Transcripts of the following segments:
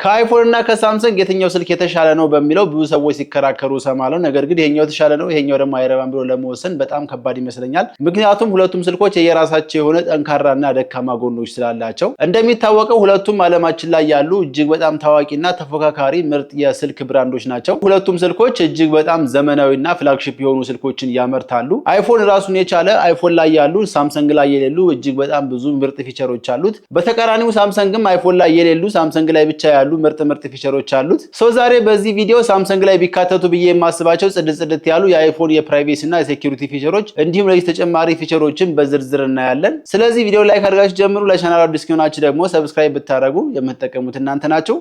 ከአይፎን እና ከሳምሰንግ የትኛው ስልክ የተሻለ ነው በሚለው ብዙ ሰዎች ሲከራከሩ ሰማለው። ነገር ግን ይሄኛው የተሻለ ነው ይሄኛው ደግሞ አይረባም ብሎ ለመወሰን በጣም ከባድ ይመስለኛል። ምክንያቱም ሁለቱም ስልኮች የራሳቸው የሆነ ጠንካራና ደካማ ጎኖች ስላላቸው። እንደሚታወቀው ሁለቱም ዓለማችን ላይ ያሉ እጅግ በጣም ታዋቂና ተፎካካሪ ምርጥ የስልክ ብራንዶች ናቸው። ሁለቱም ስልኮች እጅግ በጣም ዘመናዊና ፍላግሺፕ የሆኑ ስልኮችን ያመርታሉ። አይፎን ራሱን የቻለ አይፎን ላይ ያሉ ሳምሰንግ ላይ የሌሉ እጅግ በጣም ብዙ ምርጥ ፊቸሮች አሉት። በተቃራኒው ሳምሰንግም አይፎን ላይ የሌሉ ሳምሰንግ ላይ ብቻ ያሉ ምርጥ ፊቸሮች አሉት። ዛሬ በዚህ ቪዲዮ ሳምሰንግ ላይ ቢካተቱ ብዬ የማስባቸው ጽድት ያሉ የአይፎን የፕራይቬሲ እና የሴኩሪቲ ፊቸሮች እንዲሁም ለዚህ ተጨማሪ ፊቸሮችን በዝርዝር እናያለን። ስለዚህ ቪዲዮ ላይክ አድርጋችሁ ጀምሩ። ለቻናሉ አዲስ ከሆናችሁ ደግሞ ሰብስክራይብ ብታደርጉ የምትጠቀሙት እናንተ ናችሁ።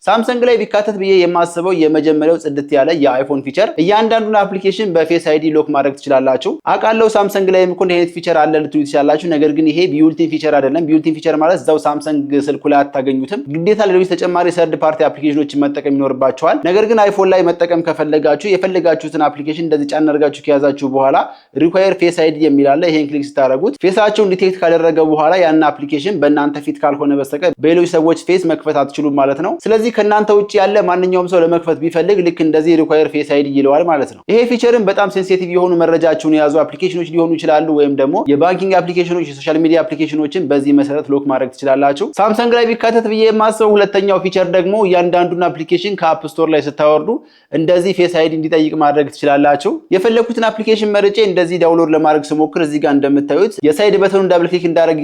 ሳምሰንግ ላይ ቢካተት ብዬ የማስበው የመጀመሪያው ጽድት ያለ የአይፎን ፊቸር እያንዳንዱን አፕሊኬሽን በፌስ አይዲ ሎክ ማድረግ ትችላላችሁ። አቃለው ሳምሰንግ ላይ ምኮ እንደዚህ ፊቸር አለ ልትሉ ትችላላችሁ። ነገር ግን ይሄ ቢውልቲን ፊቸር አይደለም። ቢውልቲን ፊቸር ማለት እዛው ሳምሰንግ ስልኩ ላይ አታገኙትም። ግዴታ ሌሎች ተጨማሪ ሰርድ ፓርቲ አፕሊኬሽኖችን መጠቀም ይኖርባችኋል። ነገር ግን አይፎን ላይ መጠቀም ከፈለጋችሁ የፈለጋችሁትን አፕሊኬሽን እንደዚህ ጫን አድርጋችሁ ከያዛችሁ በኋላ ሪኳየር ፌስ አይዲ የሚል አለ። ይሄን ክሊክ ስታደርጉት ፌሳችሁን ዲቴክት ካደረገ በኋላ ያን አፕሊኬሽን በእናንተ ፊት ካልሆነ በስተቀር በሌሎች ሰዎች ፌስ መክፈት አትችሉም ማለት ነው። ስለዚህ ከናንተ ውጪ ያለ ማንኛውም ሰው ለመክፈት ቢፈልግ ልክ እንደዚህ ሪኳየር ፌስ አይዲ ይለዋል ማለት ነው። ይሄ ፊቸርን በጣም ሴንሲቲቭ የሆኑ መረጃችሁን የያዙ አፕሊኬሽኖች ሊሆኑ ይችላሉ ወይም ደግሞ የባንኪንግ አፕሊኬሽኖች፣ የሶሻል ሚዲያ አፕሊኬሽኖችን በዚህ መሰረት ሎክ ማድረግ ትችላላችሁ። ሳምሰንግ ላይ ቢካተት ብዬ የማስበው ሁለተኛው ፊቸር ደግሞ እያንዳንዱን አፕሊኬሽን ከአፕ ስቶር ላይ ስታወርዱ እንደዚህ ፌስ አይዲ እንዲጠይቅ ማድረግ ትችላላችሁ። የፈለኩትን አፕሊኬሽን መርጬ እንደዚህ ዳውንሎድ ለማድረግ ስሞክር እዚህ ጋር እንደምታዩት የሳይድ በተኑን ዳብል ክሊክ እንዳደረግ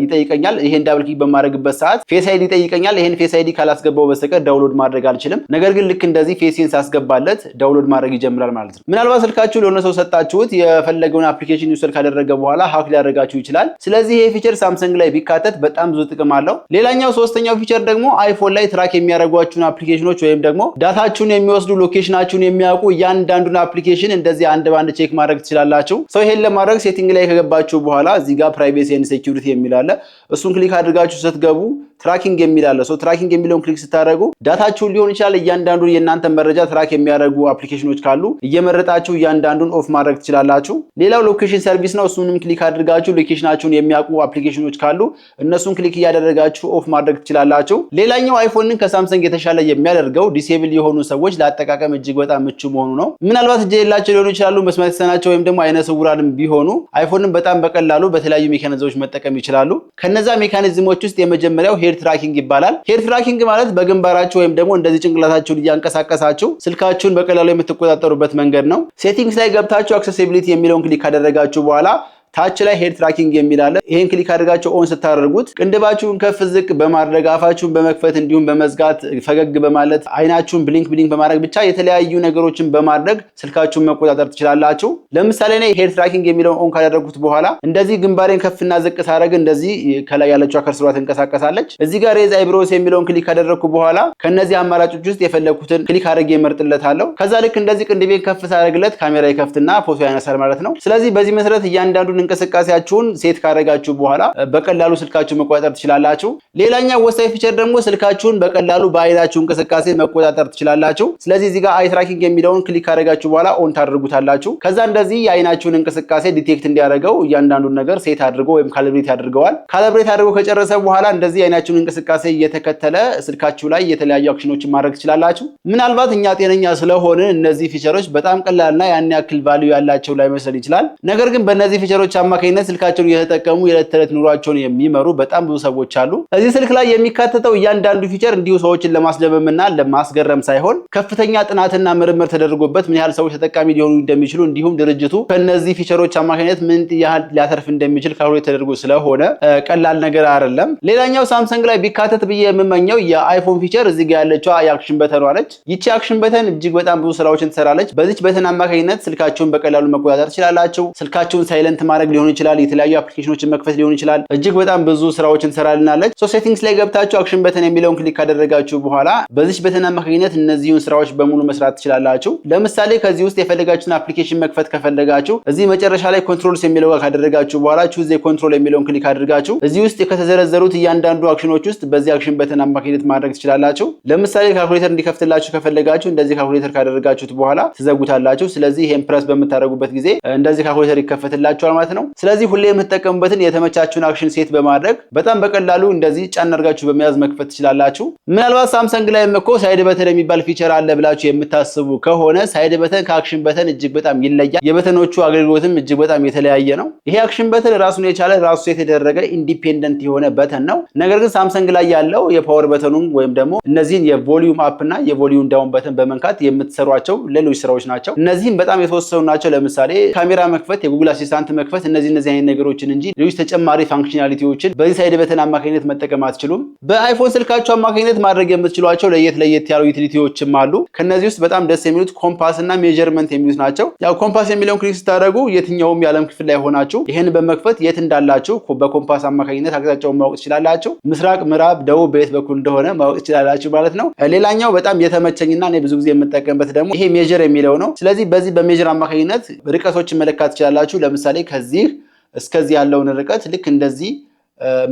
ይጠይቀኛል። ይሄን ዳብል ክሊክ በማድረግበት ሰዓት ፌስ አይዲ ይጠይቀኛል። ይሄን ፌስ አይዲ ካላስገባው በስተቀር ዳውንሎድ ማድረግ አልችልም። ነገር ግን ልክ እንደዚህ ፌስን ሳስገባለት ዳውንሎድ ማድረግ ይጀምራል ማለት ነው። ምናልባት ስልካችሁ ለሆነ ሰው ሰጣችሁት የፈለገውን አፕሊኬሽን ኢንስቶል ካደረገ በኋላ ሃክ ሊያደርጋችሁ ይችላል። ስለዚህ ይሄ ፊቸር ሳምሰንግ ላይ ቢካተት በጣም ብዙ ጥቅም አለው። ሌላኛው ሶስተኛው ፊቸር ደግሞ አይፎን ላይ ትራክ የሚያደርጓችሁን አፕሊኬሽኖች ወይም ደግሞ ዳታችሁን የሚወስዱ ሎኬሽናችሁን የሚያውቁ እያንዳንዱን አፕሊኬሽን እንደዚህ አንድ ባንድ ቼክ ማድረግ ትችላላችሁ። ይሄን ለማድረግ ሴቲንግ ላይ ከገባችሁ በኋላ እዚህ ጋር ፕራይቬሲ ኤንድ ሴኩሪቲ የሚል አለ። እሱን ክሊክ አድርጋችሁ ስትገቡ ትራኪንግ የሚል አለ። ትራኪንግ የሚለውን ክሊክ ስታደርጉ ዳታችሁን ሊሆን ይችላል እያንዳንዱን የእናንተ መረጃ ትራክ የሚያደርጉ አፕሊኬሽኖች ካሉ እየመረጣችሁ እያንዳንዱን ኦፍ ማድረግ ትችላላችሁ። ሌላው ሎኬሽን ሰርቪስ ነው። እሱንም ክሊክ አድርጋችሁ ሎኬሽናችሁን የሚያውቁ አፕሊኬሽኖች ካሉ እነሱን ክሊክ እያደረጋችሁ ኦፍ ማድረግ ትችላላችሁ። ሌላኛው አይፎንን ከሳምሰንግ የተሻለ የሚያደርገው ዲሴብል የሆኑ ሰዎች ለአጠቃቀም እጅግ በጣም ምቹ መሆኑ ነው። ምናልባት እጅ የሌላቸው ሊሆኑ ይችላሉ፣ መስማት የተሳናቸው ወይም ደግሞ አይነ ስውራንም ቢሆኑ አይፎንን በጣም በቀላሉ በተለያዩ ሜካኒዝሞች መጠቀም ይችላሉ። ከነዛ ሜካኒዝሞች ውስጥ የመጀመሪያው ሄድ ትራኪንግ ይባላል። ሄድ ትራኪንግ ማለት በግንባራችሁ ወይም ደግሞ እንደዚህ ጭንቅላታችሁን እያንቀሳቀሳችሁ ስልካችሁን በቀላሉ የምትቆጣጠሩበት መንገድ ነው። ሴቲንግስ ላይ ገብታችሁ አክሰሲቢሊቲ የሚለውን ክሊክ ካደረጋችሁ በኋላ ታች ላይ ሄድ ትራኪንግ የሚል አለ። ይሄን ክሊክ አድርጋችሁ ኦን ስታደርጉት ቅንድባችሁን ከፍ ዝቅ በማድረግ አፋችሁን በመክፈት እንዲሁም በመዝጋት ፈገግ በማለት አይናችሁን ብሊንክ በማድረግ ብቻ የተለያዩ ነገሮችን በማድረግ ስልካችሁን መቆጣጠር ትችላላችሁ። ለምሳሌ እኔ ሄድ ትራኪንግ የሚለውን ኦን ካደረኩት በኋላ እንደዚህ ግንባሬን ከፍና ዝቅ ሳደርግ እንደዚህ ከላይ ያለችው ከርሰሯ ትንቀሳቀሳለች። እዚህ ጋር ሬዝ አይብሮስ የሚለውን ክሊክ ካደረኩ በኋላ ከነዚህ አማራጮች ውስጥ የፈለኩትን ክሊክ አድርጌ እመርጥለታለሁ። ከዛ ልክ እንደዚህ ቅንድቤን ከፍ ሳደርግለት ካሜራ ይከፍትና ፎቶ ያነሳል ማለት ነው። ስለዚህ በዚህ መሰረት እያንዳንዱን እንቅስቃሴያችሁን ሴት ካደረጋችሁ በኋላ በቀላሉ ስልካችሁን መቆጣጠር ትችላላችሁ። ሌላኛው ወሳኝ ፊቸር ደግሞ ስልካችሁን በቀላሉ በአይናችሁ እንቅስቃሴ መቆጣጠር ትችላላችሁ። ስለዚህ እዚህ ጋር አይ ትራኪንግ የሚለውን ክሊክ ካደረጋችሁ በኋላ ኦን ታደርጉታላችሁ። ከዛ እንደዚህ የአይናችሁን እንቅስቃሴ ዲቴክት እንዲያደርገው እያንዳንዱን ነገር ሴት አድርጎ ወይም ካሊብሬት ያደርገዋል። ካሊብሬት አድርጎ ከጨረሰ በኋላ እንደዚህ የአይናችሁን እንቅስቃሴ እየተከተለ ስልካችሁ ላይ የተለያዩ አክሽኖችን ማድረግ ትችላላችሁ። ምናልባት እኛ ጤነኛ ስለሆነ እነዚህ ፊቸሮች በጣም ቀላልና ያን ያክል ቫልዩ ያላቸው ላይመስል ይችላል። ነገር ግን በእነዚህ ፊቸሮች አማካኝነት ስልካቸውን እየተጠቀሙ የዕለት ተዕለት ኑሯቸውን የሚመሩ በጣም ብዙ ሰዎች አሉ። እዚህ ስልክ ላይ የሚካተተው እያንዳንዱ ፊቸር እንዲሁ ሰዎችን ለማስደመምና ለማስገረም ሳይሆን ከፍተኛ ጥናትና ምርምር ተደርጎበት ምን ያህል ሰዎች ተጠቃሚ ሊሆኑ እንደሚችሉ እንዲሁም ድርጅቱ ከነዚህ ፊቸሮች አማካኝነት ምን ያህል ሊያተርፍ እንደሚችል ካልኩሌት ተደርጎ ስለሆነ ቀላል ነገር አይደለም። ሌላኛው ሳምሰንግ ላይ ቢካተት ብዬ የምመኘው የአይፎን ፊቸር እዚህ ጋር ያለችው የአክሽን በተኗ ነች። ይቺ አክሽን በተን እጅግ በጣም ብዙ ስራዎችን ትሰራለች። በዚች በተን አማካኝነት ስልካችሁን በቀላሉ መቆጣጠር ትችላላችሁ። ስልካችሁን ሳይለንት ማድረግ ሊሆን ይችላል፣ የተለያዩ አፕሊኬሽኖችን መክፈት ሊሆን ይችላል። እጅግ በጣም ብዙ ስራዎችን ትሰራልናለች። ሴቲንግስ ላይ ገብታችሁ አክሽን በተን የሚለውን ክሊክ ካደረጋችሁ በኋላ በዚህ በተን አማካኝነት እነዚህን ስራዎች በሙሉ መስራት ትችላላችሁ። ለምሳሌ ከዚህ ውስጥ የፈለጋችሁን አፕሊኬሽን መክፈት ከፈለጋችሁ እዚህ መጨረሻ ላይ ኮንትሮልስ የሚለው ጋር ካደረጋችሁ በኋላ ቹዝ ኮንትሮል የሚለውን ክሊክ አድርጋችሁ እዚህ ውስጥ ከተዘረዘሩት እያንዳንዱ አክሽኖች ውስጥ በዚህ አክሽን በተን አማካኝነት ማድረግ ትችላላችሁ። ለምሳሌ ካልኩሌተር እንዲከፍትላችሁ ከፈለጋችሁ እንደዚህ ካልኩሌተር ካደረጋችሁት በኋላ ትዘጉታላችሁ። ስለዚህ ይሄን ፕረስ በምታደርጉበት ጊዜ እንደዚህ ካልኩሌተር ይከፈትላችኋል ማለት ነው። ስለዚህ ሁሌ የምትጠቀሙበትን የተመቻችሁን አክሽን ሴት በማድረግ በጣም በቀላሉ እንደዚህ ጫን አድርጋችሁ በመያዝ መክፈት ትችላላችሁ። ምናልባት ሳምሰንግ ላይ እኮ ሳይድ በተን የሚባል ፊቸር አለ ብላችሁ የምታስቡ ከሆነ ሳይድ በተን ከአክሽን በተን እጅግ በጣም ይለያል። የበተኖቹ አገልግሎትም እጅግ በጣም የተለያየ ነው። ይሄ አክሽን በተን ራሱን የቻለ ራሱ ሴት የተደረገ ኢንዲፔንደንት የሆነ በተን ነው። ነገር ግን ሳምሰንግ ላይ ያለው የፓወር በተኑም ወይም ደግሞ እነዚህን የቮሊዩም አፕ እና የቮሊዩም ዳውን በተን በመንካት የምትሰሯቸው ሌሎች ስራዎች ናቸው። እነዚህም በጣም የተወሰኑ ናቸው። ለምሳሌ ካሜራ መክፈት፣ የጉግል አሲስታንት መክፈት፣ እነዚህ አይነት ነገሮችን እንጂ ሌሎች ተጨማሪ ፋንክሽናሊቲዎችን በዚህ ሳይድ በተን አማካኝነት መጠቀም አትችሉም። በአይፎን ስልካቸው አማካኝነት ማድረግ የምትችሏቸው ለየት ያሉ ዩቲሊቲዎችም አሉ። ከነዚህ ውስጥ በጣም ደስ የሚሉት ኮምፓስ እና ሜዠርመንት የሚሉት ናቸው። ያው ኮምፓስ የሚለውን ክሊክ ስታደርጉ የትኛውም የዓለም ክፍል ላይ ሆናችሁ ይሄን በመክፈት የት እንዳላችሁ በኮምፓስ አማካኝነት አቅጣጫውን ማወቅ ትችላላችሁ። ምስራቅ፣ ምዕራብ፣ ደቡብ በየት በኩል እንደሆነ ማወቅ ትችላላችሁ ማለት ነው። ሌላኛው በጣም የተመቸኝና እኔ ብዙ ጊዜ የምጠቀምበት ደግሞ ይሄ ሜዠር የሚለው ነው። ስለዚህ በዚህ በሜዠር አማካኝነት ርቀቶችን መለካት ትችላላችሁ። ለምሳሌ ከዚህ እስከዚህ ያለውን ርቀት ልክ እንደዚህ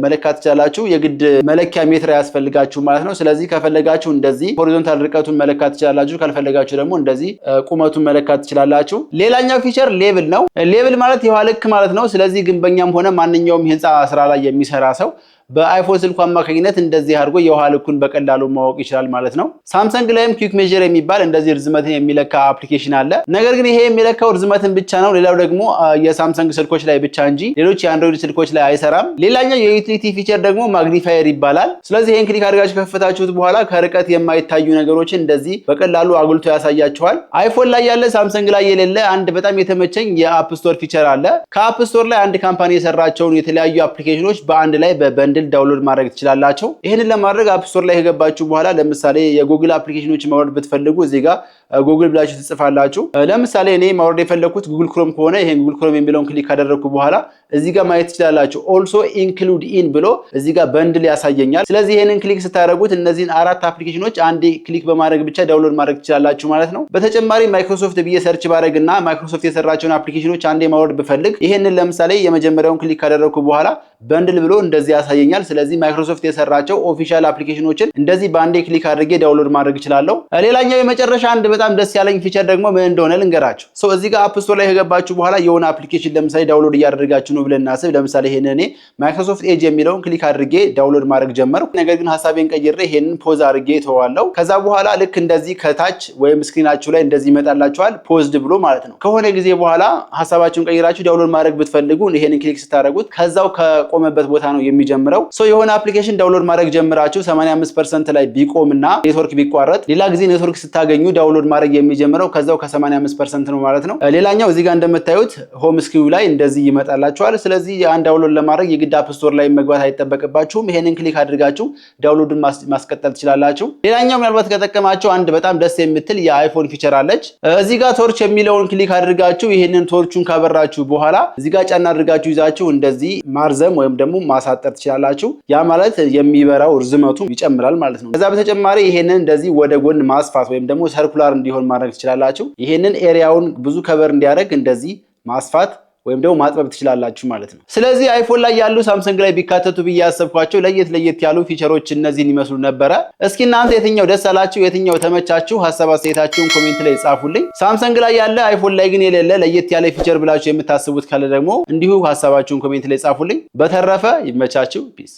መለካት ትችላላችሁ። የግድ መለኪያ ሜትር ያስፈልጋችሁ ማለት ነው። ስለዚህ ከፈለጋችሁ እንደዚህ ሆሪዞንታል ርቀቱን መለካት ትችላላችሁ። ካልፈለጋችሁ ደግሞ እንደዚህ ቁመቱን መለካት ትችላላችሁ። ሌላኛው ፊቸር ሌብል ነው። ሌብል ማለት የውሃ ልክ ማለት ነው። ስለዚህ ግንበኛም ሆነ ማንኛውም የህንፃ ስራ ላይ የሚሰራ ሰው በአይፎን ስልኩ አማካኝነት እንደዚህ አድርጎ የውሃ ልኩን በቀላሉ ማወቅ ይችላል ማለት ነው። ሳምሰንግ ላይም ኩዊክ ሜዠር የሚባል እንደዚህ ርዝመትን የሚለካ አፕሊኬሽን አለ። ነገር ግን ይሄ የሚለካው ርዝመትን ብቻ ነው። ሌላው ደግሞ የሳምሰንግ ስልኮች ላይ ብቻ እንጂ ሌሎች የአንድሮይድ ስልኮች ላይ አይሰራም። ሌላኛው የዩቲሊቲ ፊቸር ደግሞ ማግኒፋየር ይባላል። ስለዚህ ይሄን ክሊክ አድርጋችሁ ከፈታችሁት በኋላ ከርቀት የማይታዩ ነገሮችን እንደዚህ በቀላሉ አጉልቶ ያሳያችኋል። አይፎን ላይ ያለ ሳምሰንግ ላይ የሌለ አንድ በጣም የተመቸኝ የአፕ ስቶር ፊቸር አለ። ከአፕ ስቶር ላይ አንድ ካምፓኒ የሰራቸውን የተለያዩ አፕሊኬሽኖች በአንድ ላይ በበንድል ዳውንሎድ ማድረግ ትችላላችሁ። ይሄንን ለማድረግ አፕ ስቶር ላይ ከገባችሁ በኋላ ለምሳሌ የጉግል አፕሊኬሽኖች ማውረድ ብትፈልጉ እዚህ ጋር ጉግል ብላችሁ ትጽፋላችሁ። ለምሳሌ እኔ ማውረድ የፈለኩት ጉግል ክሮም ከሆነ ይሄን ጉግል ክሮም የሚለውን ክሊክ ካደረኩ በኋላ እዚህ ጋር ማየት ትችላላችሁ። ኦልሶ ኢንክሉድ ኢን ብሎ እዚህ ጋር በንድል ያሳየኛል። ስለዚህ ይሄንን ክሊክ ስታደርጉት እነዚህን አራት አፕሊኬሽኖች አንዴ ክሊክ በማድረግ ብቻ ዳውንሎድ ማድረግ ትችላላችሁ ማለት ነው። በተጨማሪ ማይክሮሶፍት ብዬ ሰርች ባደርግና ማይክሮሶፍት የሰራቸውን አፕሊኬሽኖች አንዴ ማውረድ ብፈልግ ይሄንን ለምሳሌ የመጀመሪያውን ክሊክ ካደረኩ በኋላ በንድል ብሎ እንደዚህ ያሳየኛል። ስለዚህ ማይክሮሶፍት የሰራቸው ኦፊሻል አፕሊኬሽኖችን እንደዚህ በአንዴ ክሊክ አድርጌ ዳውንሎድ ማድረግ እችላለሁ። ሌላኛው የመጨረሻ አንድ በጣም ደስ ያለኝ ፊቸር ደግሞ ምን እንደሆነ ልንገራችሁ። እዚህ ጋር አፕ ስቶር ላይ ከገባችሁ በኋላ የሆነ አፕሊኬሽን ለምሳሌ ዳውንሎድ እያደረጋችሁ ነው ብለን እናስብ። ለምሳሌ ይሄን እኔ ማይክሮሶፍት ኤጅ የሚለውን ክሊክ አድርጌ ዳውንሎድ ማድረግ ጀመርኩ። ነገር ግን ሐሳቤን ቀይሬ ይሄንን ፖዝ አድርጌ ተዋለሁ። ከዛ በኋላ ልክ እንደዚህ ከታች ወይም ስክሪናችሁ ላይ እንደዚህ ይመጣላችኋል ፖዝድ ብሎ ማለት ነው። ከሆነ ጊዜ በኋላ ሐሳባችሁን ቀይራችሁ ዳውንሎድ ማድረግ ብትፈልጉ ይሄንን ክሊክ ስታደርጉት ከዛው ከቆመበት ቦታ ነው የሚጀምረው። የሆነ አፕሊኬሽን ዳውንሎድ ማድረግ ጀምራችሁ 85% ላይ ቢቆምና ኔትወርክ ቢቋረጥ ሌላ ጊዜ ኔትወርክ ስታገኙ ዳውንሎድ ማድረግ የሚጀምረው ከዛው ከ85% ነው ማለት ነው። ሌላኛው እዚህ ጋር እንደምታዩት ሆም ስክሪኑ ላይ እንደዚህ ይመጣላችኋል። ስለዚህ ያን ዳውንሎድ ለማድረግ የግድ አፕ ስቶር ላይ መግባት አይጠበቅባችሁም። ይሄንን ክሊክ አድርጋችሁ ዳውንሎድን ማስቀጠል ትችላላችሁ። ሌላኛው ምናልባት ከጠቀማችሁ አንድ በጣም ደስ የምትል የአይፎን ፊቸር አለች። እዚህ ጋር ቶርች የሚለውን ክሊክ አድርጋችሁ ይሄንን ቶርቹን ካበራችሁ በኋላ እዚህ ጋር ጫና አድርጋችሁ ይዛችሁ እንደዚህ ማርዘም ወይም ደግሞ ማሳጠር ትችላላችሁ። ያ ማለት የሚበራው ርዝመቱ ይጨምራል ማለት ነው። ከዛ በተጨማሪ ይሄንን እንደዚህ ወደ ጎን ማስፋት ወይም ደግሞ ሰርኩላር እንዲሆን ማድረግ ትችላላችሁ። ይሄንን ኤሪያውን ብዙ ከቨር እንዲያደርግ እንደዚህ ማስፋት ወይም ደግሞ ማጥበብ ትችላላችሁ ማለት ነው። ስለዚህ አይፎን ላይ ያሉ ሳምሰንግ ላይ ቢካተቱ ብዬ ያሰብኳቸው ለየት ያሉ ፊቸሮች እነዚህን ይመስሉ ነበረ። እስኪ እናንተ የትኛው ደስ አላችሁ? የትኛው ተመቻችሁ? ሐሳብ አስተያየታችሁን ኮሜንት ላይ ጻፉልኝ። ሳምሰንግ ላይ ያለ አይፎን ላይ ግን የሌለ ለየት ያለ ፊቸር ብላችሁ የምታስቡት ካለ ደግሞ እንዲሁ ሐሳባችሁን ኮሜንት ላይ ጻፉልኝ። በተረፈ ይመቻችሁ። ፒስ